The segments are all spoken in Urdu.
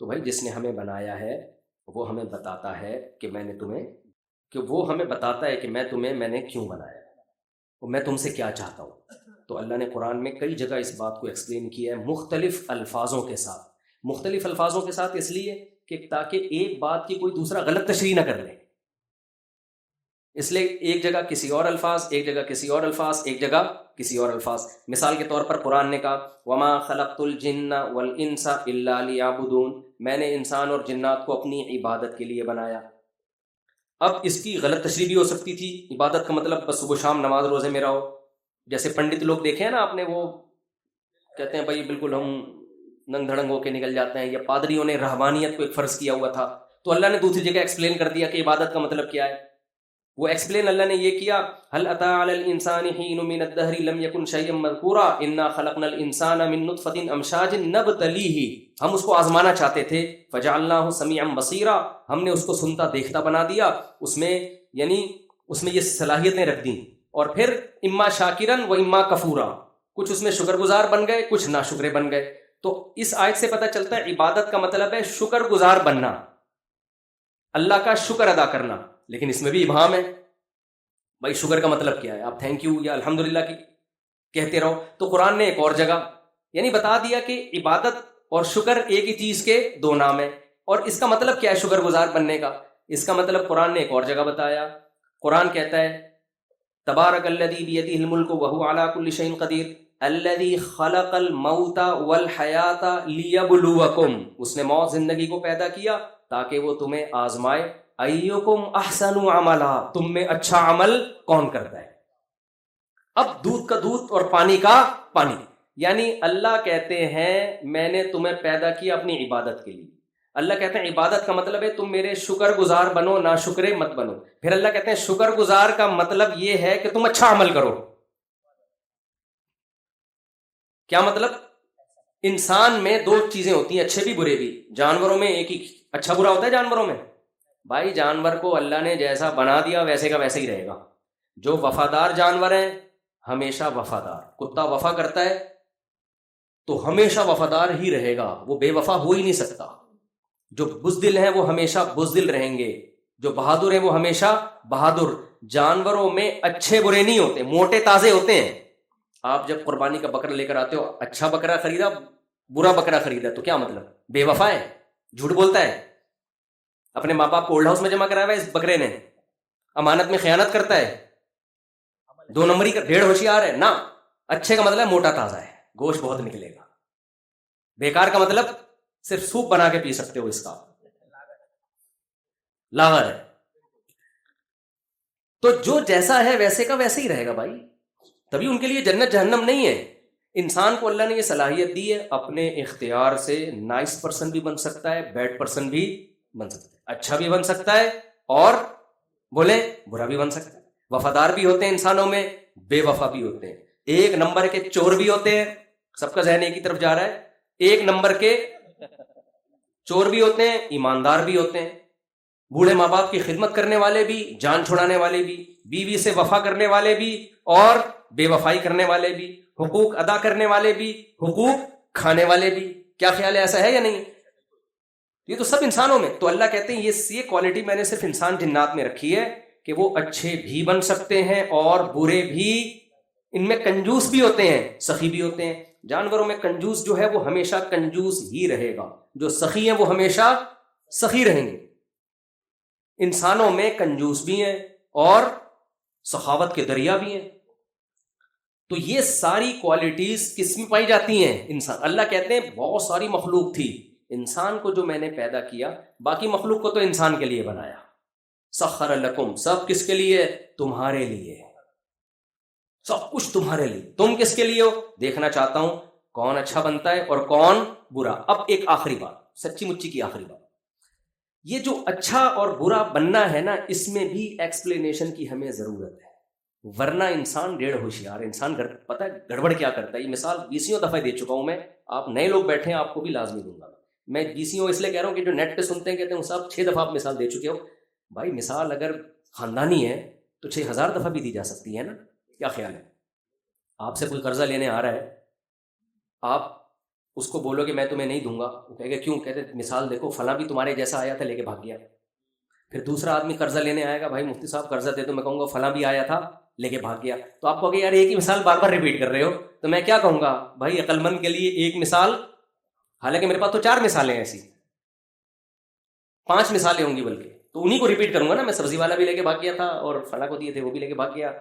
تو بھائی جس نے ہمیں بنایا ہے وہ ہمیں بتاتا ہے کہ وہ ہمیں بتاتا ہے کہ میں نے کیوں بنایا اور میں تم سے کیا چاہتا ہوں. تو اللہ نے قرآن میں کئی جگہ اس بات کو ایکسپلین کیا ہے مختلف الفاظوں کے ساتھ اس لیے کہ تاکہ ایک بات کی کوئی دوسرا غلط تشریح نہ کر لے. اس لیے ایک جگہ کسی اور الفاظ، ایک جگہ کسی اور الفاظ، ایک جگہ کسی اور الفاظ. مثال کے طور پر قرآن نے کہا وما خلقت الجن والانس الا لیعبدون، میں نے انسان اور جنات کو اپنی عبادت کے لیے بنایا. اب اس کی غلط تشریح بھی ہو سکتی تھی، عبادت کا مطلب بس صبح شام نماز روزے میں رہو. جیسے پنڈت لوگ دیکھے ہیں نا آپ نے، وہ کہتے ہیں بھائی بالکل ہم ننگ دھڑنگ ہو کے نکل جاتے ہیں. یا پادریوں نے رہبانیت کو ایک فرض کیا ہوا تھا، تو اللہ نے دوسری جگہ ایکسپلین کر دیا کہ عبادت کا مطلب کیا ہے. وہ ایکسپلین اللہ نے یہ کیا هل اتى على الانسان حين من الدهر لم يكن شيئا مذكورا انا خلقنا الانسان من نطفة امشاج نبتليه، ہم اس کو آزمانا چاہتے تھے. فجعلناه سميعا بصيرا، ہم نے اس کو سنتا دیکھتا بنا دیا. اس میں یہ صلاحیتیں رکھ دیں. اور پھر اما شاکرا و اما کفورا، کچھ اس میں شکر گزار بن گئے، کچھ ناشکرے بن گئے. تو اس آیت سے پتہ چلتا ہے عبادت کا مطلب ہے شکر گزار بننا، اللہ کا شکر ادا کرنا. لیکن اس میں بھی ابہام ہے، بھائی شکر کا مطلب کیا ہے؟ آپ تھینک یو یا الحمدللہ کی کہتے رہو. تو قرآن نے ایک اور جگہ بتا دیا کہ عبادت اور شکر ایک ہی چیز کے دو نام ہیں. اور اس کا مطلب کیا ہے شکر گزار بننے کا؟ اس کا مطلب قرآن نے ایک اور جگہ بتایا. قرآن کہتا ہے تبارک الذی بیدہ الملک وہو علی کل شیء قدیر الذی خلق الموت والحیات لیبلوکم، اس نے موت زندگی کو پیدا کیا تاکہ وہ تمہیں آزمائے. ایکم احسن عملا، تم میں اچھا عمل کون کرتا ہے. اب دودھ کا دودھ اور پانی کا پانی، یعنی اللہ کہتے ہیں میں نے تمہیں پیدا کیا اپنی عبادت کے لیے. اللہ کہتے ہیں عبادت کا مطلب ہے تم میرے شکر گزار بنو، نہ شکرے مت بنو. پھر اللہ کہتے ہیں شکر گزار کا مطلب یہ ہے کہ تم اچھا عمل کرو. کیا مطلب؟ انسان میں دو چیزیں ہوتی ہیں، اچھے بھی برے بھی. جانوروں میں ایک ہی اچھا برا ہوتا ہے. جانوروں میں بھائی جانور کو اللہ نے جیسا بنا دیا ویسے کا ویسے ہی رہے گا. جو وفادار جانور ہیں ہمیشہ وفادار. کتا وفا کرتا ہے تو ہمیشہ وفادار ہی رہے گا، وہ بے وفا ہو ہی نہیں سکتا. جو بزدل ہیں وہ ہمیشہ بزدل رہیں گے، جو بہادر ہیں وہ ہمیشہ بہادر. جانوروں میں اچھے برے نہیں ہوتے، موٹے تازے ہوتے ہیں. آپ جب قربانی کا بکرا لے کر آتے ہو، اچھا بکرا خریدا برا بکرا خریدا تو کیا مطلب؟ بے وفا ہے، جھوٹ بولتا ہے. اپنے ماں باپ کو اولڈ ہاؤس میں جمع کرایا ہوا اس بکرے نے، امانت میں خیانت کرتا ہے، دو نمبری کا ڈیڑھ ہوشیار ہے نا. اچھے کا مطلب موٹا تازہ ہے، گوشت بہت نکلے گا. بیکار کا مطلب صرف سوپ بنا کے پی سکتے ہو، اس کا لاغر ہے. تو جو جیسا ہے ویسے کا ویسے ہی رہے گا بھائی. تبھی ان کے لیے جنت جہنم نہیں ہے. انسان کو اللہ نے یہ صلاحیت دی ہے، اپنے اختیار سے نائس پرسن بھی بن سکتا ہے، بیڈ پرسن بھی بن سکتا ہے، اچھا بھی بن سکتا ہے اور بولے برا بھی بن سکتا ہے. وفادار بھی ہوتے ہیں انسانوں میں، بے وفا بھی ہوتے ہیں. ایک نمبر کے چور بھی ہوتے ہیں، سب کا ذہن ایک ہی طرف جا رہا ہے. ایک نمبر کے چور بھی ہوتے ہیں، ایماندار بھی ہوتے ہیں. بوڑھے ماں باپ کی خدمت کرنے والے بھی، جان چھڑانے والے بھی، بیوی سے وفا کرنے والے بھی اور بے وفائی کرنے والے بھی، حقوق ادا کرنے والے بھی، حقوق کھانے والے بھی. کیا خیال ہے، ایسا ہے یا نہیں؟ یہ تو سب انسانوں میں. تو اللہ کہتے ہیں یہ کوالٹی میں نے صرف انسان جنات میں رکھی ہے کہ وہ اچھے بھی بن سکتے ہیں اور برے بھی. ان میں کنجوس بھی ہوتے ہیں، سخی بھی ہوتے ہیں. جانوروں میں کنجوس جو ہے وہ ہمیشہ کنجوس ہی رہے گا، جو سخی ہیں وہ ہمیشہ سخی رہیں گے. انسانوں میں کنجوس بھی ہیں اور سخاوت کے دریا بھی ہیں. تو یہ ساری کوالٹیز کس میں پائی جاتی ہیں؟ انسان. اللہ کہتے ہیں بہت ساری مخلوق تھی، انسان کو جو میں نے پیدا کیا، باقی مخلوق کو تو انسان کے لیے بنایا. سخر لکم، سب کس کے لیے؟ تمہارے لیے. سب کچھ تمہارے لیے. تم کس کے لیے ہو؟ دیکھنا چاہتا ہوں کون اچھا بنتا ہے اور کون برا. اب ایک آخری بات، سچی مچی کی آخری بات، یہ جو اچھا اور برا بننا ہے نا، اس میں بھی ایکسپلینیشن کی ہمیں ضرورت ہے. ورنہ انسان ڈیڑھ ہوشیار. انسان پتہ ہے گڑبڑ کیا کرتا ہے. یہ مثال 20 دفعہ دے چکا ہوں میں. آپ نئے لوگ بیٹھے ہیں، آپ کو بھی لازمی دوں گا. میں 20 اس لیے کہہ رہا ہوں کہ جو نیٹ پہ سنتے ہیں کہتے ہیں صاحب 6 دفعہ آپ مثال دے چکے ہو. بھائی مثال اگر خاندانی ہے تو 6000 دفعہ بھی دی جا سکتی ہے نا. کیا خیال ہے؟ آپ سے کوئی قرضہ لینے آ رہا ہے، آپ اس کو بولو کہ میں تمہیں نہیں دوں گا، وہ کہے گا کیوں؟ کہتے مثال دیکھو فلاں بھی تمہارے جیسا آیا تھا لے کے بھاگ گیا. پھر دوسرا آدمی قرضہ لینے آئے گا، بھائی مفتی صاحب قرضہ دے دو، میں کہوں گا فلاں بھی آیا تھا لے کے بھاگ گیا. تو آپ کہو گے یار ایک ہی مثال بار بار ریپیٹ کر رہے ہو. تو میں کیا کہوں گا بھائی عقل مند کے لیے ایک مثال، حالانکہ میرے پاس تو 4 مثالیں ایسی، 5 مثالیں ہوں گی بلکہ، تو انہیں کو ریپیٹ کروں گا نا. میں سبزی والا بھی لے کے بھاگ گیا تھا اور فلاں کو دیے تھے وہ بھی لے کے بھاگ گیا.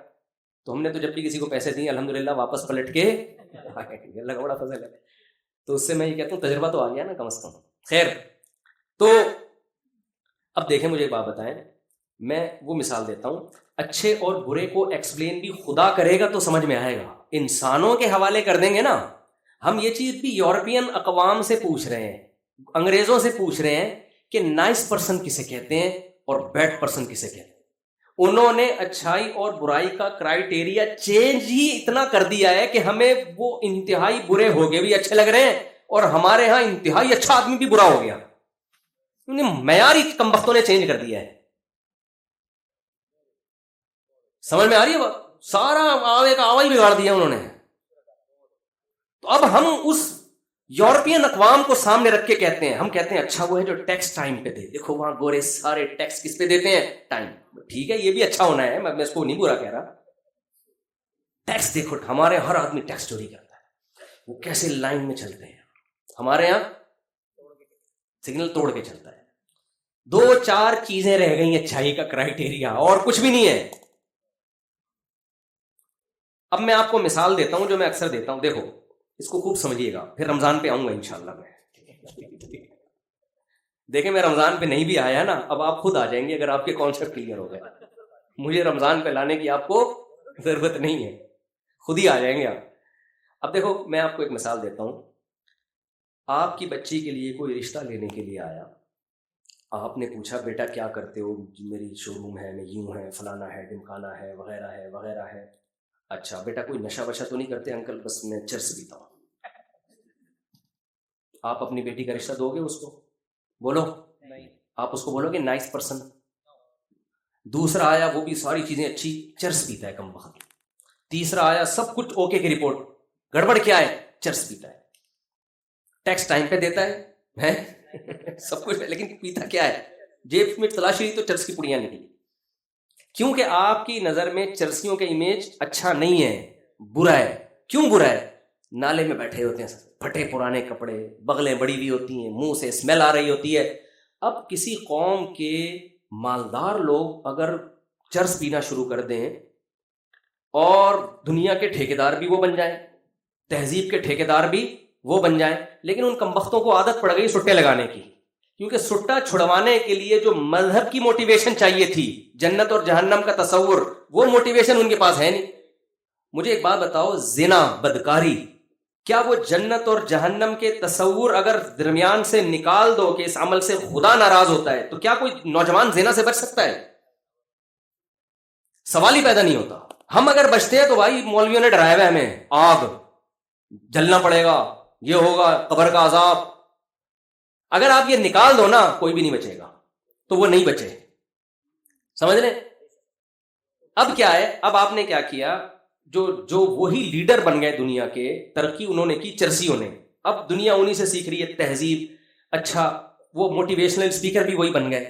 تو ہم نے تو جب بھی کسی کو پیسے دیے الحمدللہ واپس پلٹ کے اللہ کا بڑا فضل ہے. تو اس سے میں یہ کہتا ہوں تجربہ تو آ گیا نا کم از کم. خیر، تو اب دیکھیں مجھے ایک بات بتائیں، میں وہ مثال دیتا ہوں، اچھے اور برے کو ایکسپلین بھی خدا کرے گا تو سمجھ میں آئے گا. انسانوں کے حوالے کر دیں گے نا. ہم یہ چیز بھی یورپین اقوام سے پوچھ رہے ہیں، انگریزوں سے پوچھ رہے ہیں کہ نائس پرسن کسے کہتے ہیں اور بیڈ پرسن کسے کہتے ہیں. انہوں نے اچھائی اور برائی کا کرائیٹیریا چینج ہی اتنا کر دیا ہے کہ ہمیں وہ انتہائی برے ہو گئے بھی اچھے لگ رہے ہیں، اور ہمارے ہاں انتہائی اچھا آدمی بھی برا ہو گیا. معیار ہی کمبختوں نے چینج کر دیا ہے. سمجھ میں آ رہی ہے بات؟ سارا آوے کا آوا ہی بگاڑ دیا انہوں نے. تو اب ہم اس یورپین اقوام کو سامنے رکھ کے کہتے ہیں، ہم کہتے ہیں اچھا وہ ہے جو ٹیکس ٹائم پہ دے. دیکھو وہاں گورے سارے ٹیکس کس پہ دیتے ہیں؟ ٹائم. ٹھیک ہے یہ بھی اچھا ہونا ہے، میں اس کو نہیں برا کہہ رہا. ٹیکس دیکھو ہمارے ہر آدمی ٹیکس چوری کرتا ہے، وہ کیسے لائن میں چلتے ہیں. ہمارے یہاں سگنل توڑ کے چلتا ہے. 2-4 چیزیں رہ گئی اچھائی کا کرائیٹیریا، اور کچھ بھی نہیں ہے. اب میں آپ کو مثال دیتا ہوں جو میں اکثر دیتا ہوں، دیکھو اس کو خوب سمجھیے گا، پھر رمضان پہ آؤں گا انشاءاللہ میں. دیکھیں میں رمضان پہ نہیں بھی آیا نا، اب آپ خود آ جائیں گے اگر آپ کے کانسیپٹ کلیئر ہو گئے. مجھے رمضان پہ لانے کی آپ کو ضرورت نہیں ہے، خود ہی آ جائیں گے آپ. اب دیکھو میں آپ کو ایک مثال دیتا ہوں. آپ کی بچی کے لیے کوئی رشتہ لینے کے لیے آیا، آپ نے پوچھا بیٹا کیا کرتے ہو؟ میری شو روم ہے، میں یوں ہے، فلانا ہے، ڈمکانا ہے، وغیرہ ہے وغیرہ ہے. اچھا بیٹا کوئی نشہ وشہ تو نہیں کرتے؟ انکل بس میں چرس پیتا ہوں. آپ اپنی بیٹی کا رشتہ دو گے اس کو؟ بولو. آپ اس کو بولو گے نائس پرسن. دوسرا آیا وہ بھی ساری چیزیں اچھی، چرس پیتا ہے کم وقت. تیسرا آیا سب کچھ اوکے کی رپورٹ، گڑبڑ کیا ہے؟ چرس پیتا ہے. ٹیکس ٹائم پہ دیتا ہے سب کچھ، لیکن پیتا کیا ہے؟ جیب میں تلاشی ہوئی تو چرس کی پڑیاں نکلی. کیونکہ آپ کی نظر میں چرسیوں کا امیج اچھا نہیں ہے، برا ہے. کیوں برا ہے؟ نالے میں بیٹھے ہوتے ہیں، پھٹے پرانے کپڑے، بغلیں بڑی ہوئی ہوتی ہیں، منہ سے اسمیل آ رہی ہوتی ہے. اب کسی قوم کے مالدار لوگ اگر چرس پینا شروع کر دیں اور دنیا کے ٹھیکیدار بھی وہ بن جائیں، تہذیب کے ٹھیکیدار بھی وہ بن جائیں، لیکن ان کمبختوں کو عادت پڑ گئی سٹے لگانے کی. کیونکہ سٹا چھڑوانے کے لیے جو مذہب کی موٹیویشن چاہیے تھی، جنت اور جہنم کا تصور، وہ موٹیویشن ان کے پاس ہے نہیں. مجھے ایک بات بتاؤ، زنا، بدکاری، کیا وہ جنت اور جہنم کے تصور اگر درمیان سے نکال دو کہ اس عمل سے خدا ناراض ہوتا ہے، تو کیا کوئی نوجوان زنا سے بچ سکتا ہے؟ سوال ہی پیدا نہیں ہوتا. ہم اگر بچتے ہیں تو بھائی مولویوں نے ڈرایا ہوا ہمیں، آگ، جلنا پڑے گا، یہ ہوگا، قبر کا عذاب. اگر آپ یہ نکال دو نا کوئی بھی نہیں بچے گا، تو وہ نہیں بچے. سمجھ لیں؟ اب کیا ہے، اب آپ نے کیا کیا، جو وہی لیڈر بن گئے دنیا کے، ترقی انہوں نے کی چرسیوں نے. اب دنیا انہی سے سیکھ رہی ہے تہذیب. اچھا وہ موٹیویشنل اسپیکر بھی وہی بن گئے.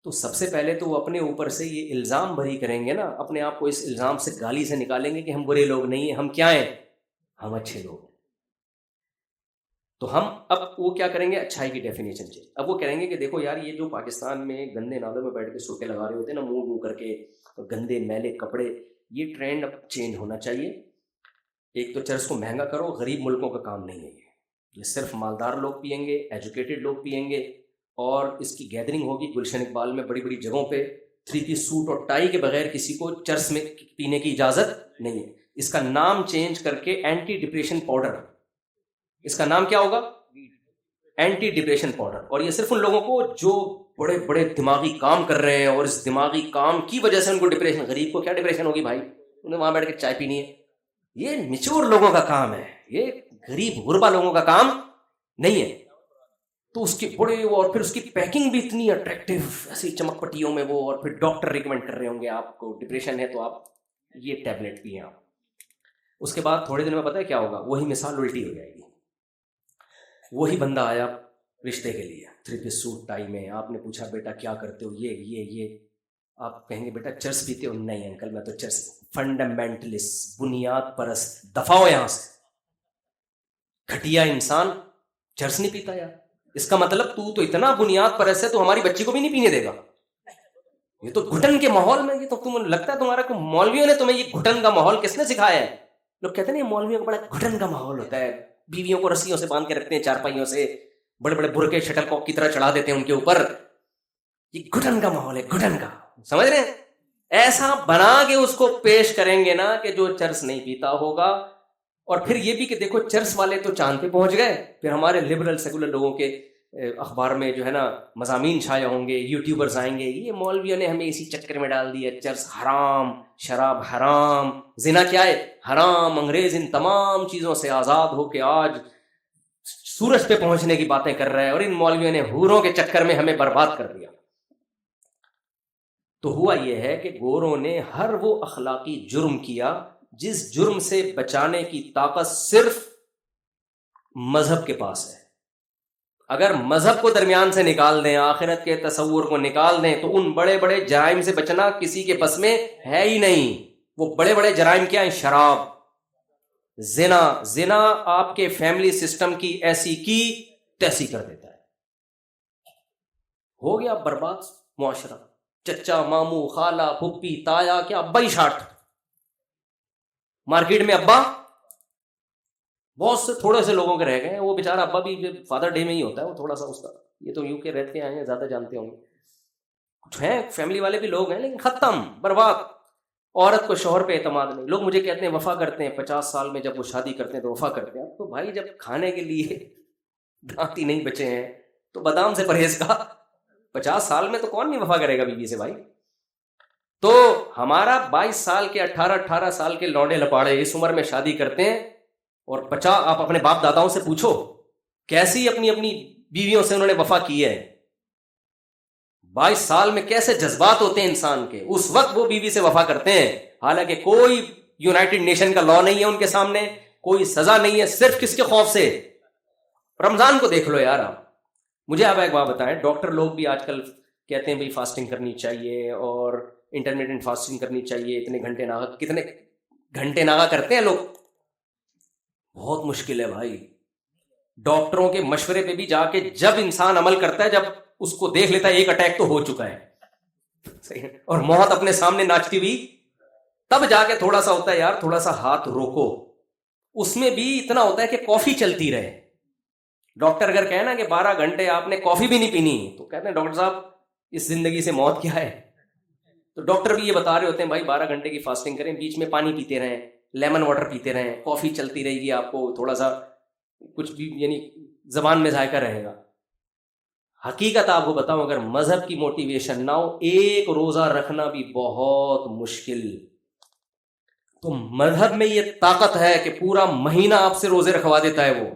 تو سب سے پہلے تو وہ اپنے اوپر سے یہ الزام بھری کریں گے نا، اپنے آپ کو اس الزام سے گالی سے نکالیں گے کہ ہم برے لوگ نہیں ہیں، ہم کیا ہیں؟ ہم اچھے لوگ. تو ہم اب وہ کیا کریں گے؟ اچھائی کی ڈیفینیشن چاہیے. اب وہ کہیں گے کہ دیکھو یار یہ جو پاکستان میں گندے نالوں میں بیٹھ کے سوٹے لگا رہے ہوتے ہیں نا، منہ کر کے، گندے میلے کپڑے، یہ ٹرینڈ اب چینج ہونا چاہیے. ایک تو چرس کو مہنگا کرو، غریب ملکوں کا کام نہیں ہے یہ صرف مالدار لوگ پئیں گے، ایجوکیٹڈ لوگ پئیں گے. اور اس کی گیدرنگ ہوگی گلشن اقبال میں بڑی بڑی جگہوں پہ، 3 پیس سوٹ اور ٹائی کے بغیر کسی کو چرس میں پینے کی اجازت نہیں ہے. اس کا نام چینج کر کے اینٹی ڈپریشن پاؤڈر، اس کا نام کیا ہوگا؟ Anti depression powder. اور یہ صرف ان لوگوں کو جو بڑے بڑے دماغی کام کر رہے ہیں اور اس دماغی کام کی وجہ سے ان کو ڈپریشن. غریب کو کیا ڈپریشن ہوگی بھائی؟ انہیں وہاں بیٹھ کے چائے پینی ہے. یہ میچور لوگوں کا کام ہے، یہ غریب غربا لوگوں کا کام نہیں ہے. تو اس کے بڑے اور پھر اس کی پیکنگ بھی اتنی اٹریکٹیو، ایسی چمک پٹیوں میں وہ، اور پھر ڈاکٹر ریکمینڈ کر رہے ہوں گے آپ کو ڈپریشن ہے تو آپ یہ ٹیبلٹ پئیں. آپ اس کے بعد تھوڑے دن میں پتہ ہے کیا ہوگا؟ وہی مثال الٹی ہو جائے گی. وہی بندہ آیا رشتے کے لیے 3 پیس سوٹ ٹائی میں. آپ نے پوچھا بیٹا کیا کرتے ہو؟ یہ آپ کہیں گے بیٹا چرس پیتے ہو؟ نہیں انکل میں تو چرس. فنڈامنٹلسٹ، بنیاد پرست، دفاع ہو یہاں سے. گھٹیا انسان چرس نہیں پیتا یار. اس کا مطلب تو اتنا بنیاد پرست ہے تو ہماری بچی کو بھی نہیں پینے دے گا. یہ تو گھٹن کے ماحول میں، یہ تو تم لگتا ہے تمہارا کو مولویوں نے تمہیں یہ گھٹن کا ماحول کس نے سکھایا ہے؟ لوگ کہتے ہیں یہ مولویوں کا بڑا گھٹن کا ماحول ہوتا ہے، بیویوں کو رسیوں سے باندھ کے رکھتے ہیں، چارپائیوں سے بڑے بڑے برقے شٹل کاک کی طرح چڑھا دیتے ہیں ان کے اوپر. یہ گھٹن کا ماحول ہے، گھٹن کا. سمجھ رہے ہیں؟ ایسا بنا کے اس کو پیش کریں گے نا کہ جو چرس نہیں پیتا ہوگا. اور پھر یہ بھی کہ دیکھو چرس والے تو چاند پہ پہنچ گئے، پھر ہمارے لبرل سیکولر لوگوں کے اخبار میں جو ہے نا مضامین چھائے ہوں گے، یوٹیوبرز آئیں گے، یہ مولویوں نے ہمیں اسی چکر میں ڈال دیا، چرس حرام، شراب حرام، زنا کیا ہے؟ حرام. انگریز ان تمام چیزوں سے آزاد ہو کے آج سورج پہ پہنچنے کی باتیں کر رہے ہیں، اور ان مولویوں نے حوروں کے چکر میں ہمیں برباد کر دیا. تو ہوا یہ ہے کہ گوروں نے ہر وہ اخلاقی جرم کیا جس جرم سے بچانے کی طاقت صرف مذہب کے پاس ہے. اگر مذہب کو درمیان سے نکال دیں، آخرت کے تصور کو نکال دیں، تو ان بڑے بڑے جرائم سے بچنا کسی کے بس میں ہے ہی نہیں. وہ بڑے بڑے جرائم کیا ہیں؟ شراب، زنا آپ کے فیملی سسٹم کی ایسی کی تیسی کر دیتا ہے. ہو گیا برباد معاشرہ. چچا، ماموں، خالہ، پھپھی، تایا، کیا ابا ہی شاٹ. مارکیٹ میں ابا بہت سے تھوڑے سے لوگوں کے رہ گئے ہیں. وہ بیچارہ ابا بھی فادر ڈے میں ہی ہوتا ہے، وہ تھوڑا سا اس کا، یہ تو یو کے رہتے آئے ہیں، زیادہ جانتے ہوں گے. کچھ ہیں فیملی والے بھی لوگ ہیں، لیکن ختم، برباد. عورت کو شوہر پہ اعتماد نہیں. لوگ مجھے کہتے ہیں وفا کرتے ہیں 50 سال میں، جب وہ شادی کرتے ہیں تو وفا کرتے ہیں. تو بھائی جب کھانے کے لیے دانت ہی نہیں بچے ہیں تو بادام سے پرہیز کا. 50 سال میں تو کون نہیں وفا کرے گا بیوی سے بھائی. تو ہمارا 22 سال کے 18 سال کے لونڈے لپاڑے اس عمر میں شادی کرتے ہیں، اور 50 آپ اپنے باپ داداؤں سے پوچھو کیسی اپنی بیویوں سے انہوں نے وفا کی ہے. 22 سال میں کیسے جذبات ہوتے ہیں انسان کے، اس وقت وہ بیوی سے وفا کرتے ہیں. حالانکہ کوئی یونائٹڈ نیشن کا لا نہیں ہے ان کے سامنے، کوئی سزا نہیں ہے، صرف کس کے خوف سے؟ رمضان کو دیکھ لو یار. آپ مجھے آپ ایک بات بتائیں، ڈاکٹر لوگ بھی آج کل کہتے ہیں بھائی فاسٹنگ کرنی چاہیے اور انٹرمیڈیٹ فاسٹنگ کرنی چاہیے، اتنے گھنٹے ناغا. کتنے گھنٹے ناغا کرتے ہیں لوگ؟ بہت مشکل ہے بھائی. ڈاکٹروں کے مشورے پہ بھی جا کے جب انسان عمل کرتا ہے، جب اس کو دیکھ لیتا ہے ایک اٹیک تو ہو چکا ہے اور موت اپنے سامنے ناچتی ہوئی، تب جا کے تھوڑا سا ہوتا ہے یار تھوڑا سا ہاتھ روکو. اس میں بھی اتنا ہوتا ہے کہ کافی چلتی رہے. ڈاکٹر اگر کہنا کہ 12 گھنٹے آپ نے کافی بھی نہیں پینی، تو کہتے ہیں ڈاکٹر صاحب اس زندگی سے موت کیا ہے. تو ڈاکٹر بھی یہ بتا رہے ہوتے ہیں بھائی 12 گھنٹے کی فاسٹنگ کریں، بیچ میں پانی پیتے رہیں، لیمن واٹر پیتے رہیں، کافی چلتی رہے گی، آپ کو تھوڑا سا کچھ بھی یعنی زبان میں ذائقہ رہے گا. حقیقت آپ کو بتاؤں، اگر مذہب کی موٹیویشن نہ ہو، ایک روزہ رکھنا بھی بہت مشکل. تو مذہب میں یہ طاقت ہے کہ پورا مہینہ آپ سے روزے رکھوا دیتا ہے. وہ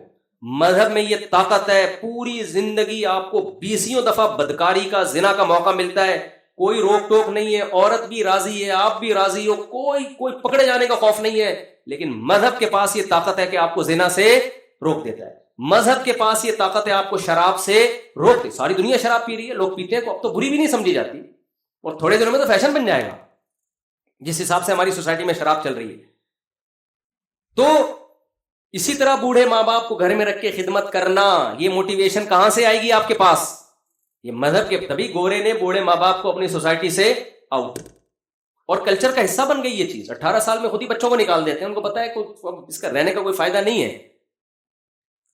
مذہب میں یہ طاقت ہے، پوری زندگی آپ کو 20 دفعہ بدکاری کا، زنا کا موقع ملتا ہے، کوئی روک ٹوک نہیں ہے، عورت بھی راضی ہے، آپ بھی راضی ہو، کوئی پکڑے جانے کا خوف نہیں ہے. لیکن مذہب کے پاس یہ طاقت ہے کہ آپ کو زنا سے روک دیتا ہے. مذہب کے پاس یہ طاقت ہے آپ کو شراب سے روک دے. ساری دنیا شراب پی رہی ہے، لوگ پیتے ہیں، اب تو بری بھی نہیں سمجھی جاتی، اور تھوڑے دنوں میں تو فیشن بن جائے گا جس حساب سے ہماری سوسائٹی میں شراب چل رہی ہے. تو اسی طرح بوڑھے ماں باپ کو گھر میں رکھ کے خدمت کرنا، یہ موٹیویشن کہاں سے آئے گی آپ کے پاس؟ یہ مذہب کے. تبھی گورے نے بوڑھے ماں باپ کو اپنی سوسائٹی سے آؤٹ، اور کلچر کا حصہ بن گئی یہ چیز. 18 سال میں خود ہی بچوں کو نکال دیتے ہیں، ان کو پتا ہے کہ اس کا رہنے کا کوئی فائدہ نہیں ہے.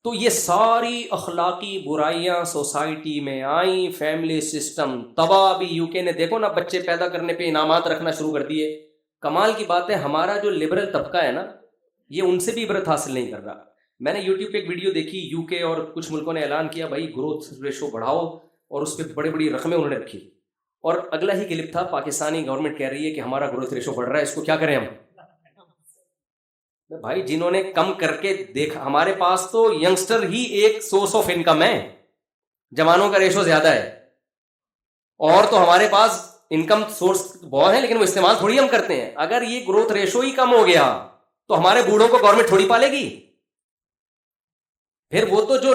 تو یہ ساری اخلاقی برائیاں سوسائٹی میں آئیں، فیملی سسٹم تباہ. بھی یو کے نے دیکھو نا، بچے پیدا کرنے پہ انعامات رکھنا شروع کر دیے. کمال کی بات ہے، ہمارا جو لبرل طبقہ ہے نا، یہ ان سے بھی عبرت حاصل نہیں کر رہا. میں نے یوٹیوب پہ ایک ویڈیو دیکھی، یو کے اور کچھ ملکوں نے اعلان کیا بھائی گروتھ ریشو بڑھاؤ، اور اس پہ بڑی بڑی رقمیں انہوں نے رکھی. اور اگلا ہی کلپ تھا، پاکستانی گورنمنٹ کہہ رہی ہے کہ ہمارا گروتھ ریشو بڑھ رہا ہے، اس کو کیا کریں ہم. بھائی جنہوں نے کم کر کے دیکھا، ہمارے پاس تو ینگسٹر ہی ایک سورس آف انکم ہے، جوانوں کا ریشو زیادہ ہے. اور تو ہمارے پاس انکم سورس بہت ہیں، لیکن وہ استعمال تھوڑی ہم کرتے ہیں. اگر یہ گروتھ ریشو ہی کم ہو گیا تو ہمارے بوڑھوں کو گورنمنٹ تھوڑی پالے گی. پھر وہ تو جو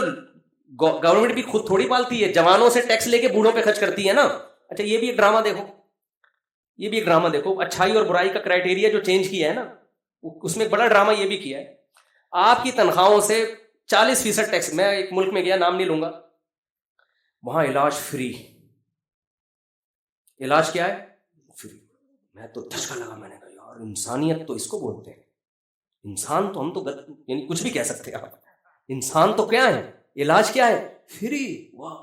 گورنمنٹ بھی خود تھوڑی پالتی ہے، جوانوں سے ٹیکس لے کے بوڑھوں پہ خرچ کرتی ہے نا. اچھا یہ بھی ایک ڈرامہ دیکھو، یہ بھی ایک ڈرامہ دیکھو، اچھائی اور برائی کا کرائٹیریا جو چینج کیا ہے نا، اس میں ایک بڑا ڈرامہ یہ بھی کیا ہے. آپ کی تنخواہوں سے 40% ٹیکس. میں ایک ملک میں گیا، نام نہیں لوں گا، وہاں علاج فری. علاج کیا ہے؟ فری. میں تو دھچکا لگا، میں نے کہا یار انسانیت تو اس کو بولتے ہیں. انسان تو ہم تو یعنی کچھ بھی کہہ سکتے ہیں آپ، انسان تو کیا ہے؟ علاج کیا ہے؟ فری. واہ.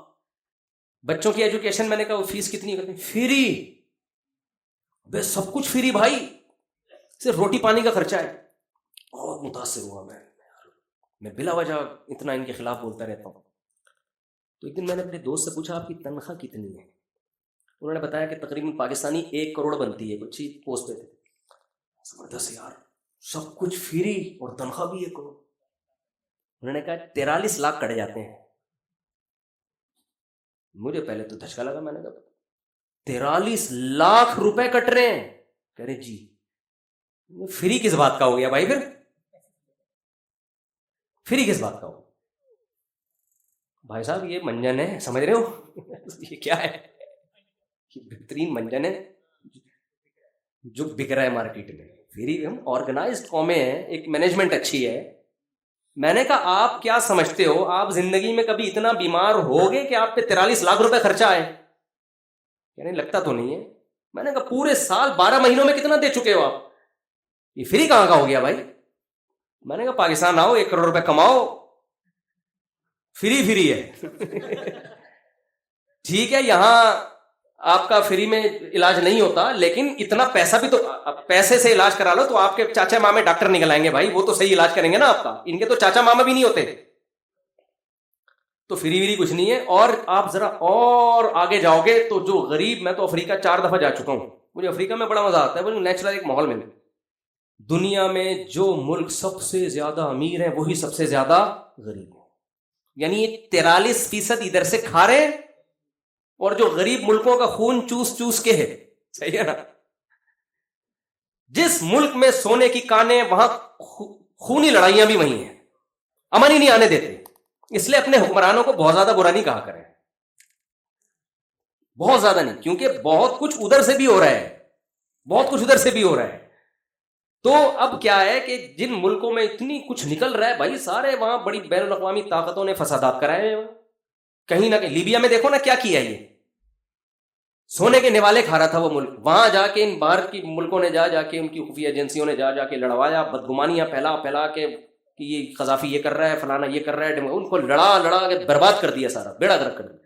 بچوں کی ایجوکیشن میں نے کہا فیس کتنی کرتے ہیں؟ فری. بے سب کچھ فری بھائی، صرف روٹی پانی کا خرچہ ہے. بہت متاثر ہوا میں بلا وجہ اتنا ان کے خلاف بولتا رہتا ہوں. تو ایک دن میں نے اپنے دوست سے پوچھا آپ کی تنخواہ کتنی ہے؟ انہوں نے بتایا کہ تقریباً پاکستانی 1 کروڑ بنتی ہے، کچھ پوسٹ پہ تھے. زبردست یار، سب کچھ فری اور تنخواہ بھی 1 کروڑ. انہوں نے کہا 43 لاکھ کٹ جاتے ہیں. مجھے پہلے تو دھچکا لگا، میں نے کہا 43 لاکھ روپے کٹ رہے ہیں. کہہ رہے جی. فری کس بات کا ہو گیا بھائی؟ پھر فری کس بات کا ہو؟ بھائی صاحب یہ منجن ہے، سمجھ رہے ہو؟ یہ کیا ہے؟ یہ بہترین منجن ہے جو بک رہا ہے مارکیٹ میں. فری. ہم آرگنائزڈ قومیں ہیں، ایک مینجمنٹ اچھی ہے. میں نے کہا آپ کیا سمجھتے ہو، آپ زندگی میں کبھی اتنا بیمار ہوگے کہ آپ پہ 43 لاکھ روپے خرچہ آئے؟ یعنی لگتا تو نہیں ہے. میں نے کہا پورے سال 12 مہینوں میں کتنا دے چکے ہو آپ؟ یہ فری کہاں کا ہو گیا بھائی؟ میں نے کہا پاکستان آؤ، 1 کروڑ روپے کماؤ، فری ہے. ٹھیک ہے یہاں آپ کا فری میں علاج نہیں ہوتا، لیکن اتنا پیسہ بھی تو، پیسے سے علاج کرا لو تو آپ کے چاچا مامے ڈاکٹر نکل آئیں گے بھائی، وہ تو صحیح علاج کریں گے نا آپ کا. ان کے تو چاچا ماما بھی نہیں ہوتے. تو فری کچھ نہیں ہے. اور آپ ذرا اور آگے جاؤ گے تو جو غریب، میں تو افریقہ 4 دفعہ جا چکا ہوں، مجھے افریقہ میں بڑا مزہ آتا ہے. وہ نیچرل ایک ماحول میں، دنیا میں جو ملک سب سے زیادہ امیر ہے وہی سب سے زیادہ غریب ہے. یعنی 43% ادھر سے کھا رہے ہیں، اور جو غریب ملکوں کا خون چوس کے ہے. صحیح ہے نا؟ جس ملک میں سونے کی کانیں، وہاں خونی لڑائیاں بھی وہیں ہیں، امن ہی نہیں آنے دیتے. اس لیے اپنے حکمرانوں کو بہت زیادہ برا نہیں کہا کریں، بہت زیادہ نہیں، کیونکہ بہت کچھ ادھر سے بھی ہو رہا ہے، بہت کچھ ادھر سے بھی ہو رہا ہے. تو اب کیا ہے کہ جن ملکوں میں اتنی کچھ نکل رہا ہے بھائی، سارے وہاں بڑی بین الاقوامی طاقتوں نے فسادات کرائے ہیں. کہیں نہ کہیں لیبیا میں دیکھو نا کیا کیا، یہ سونے کے نوالے کھا رہا تھا وہ ملک. وہاں جا کے ان باہر کی ملکوں نے جا کے ان کی خفیہ ایجنسیوں نے جا کے لڑوایا، بدگمانیاں پھیلا کے کہ یہ قذافی یہ کر رہا ہے، فلانا یہ کر رہا ہے. ان کو لڑا کے برباد کر دیا، سارا بیڑا غرق کر دیا.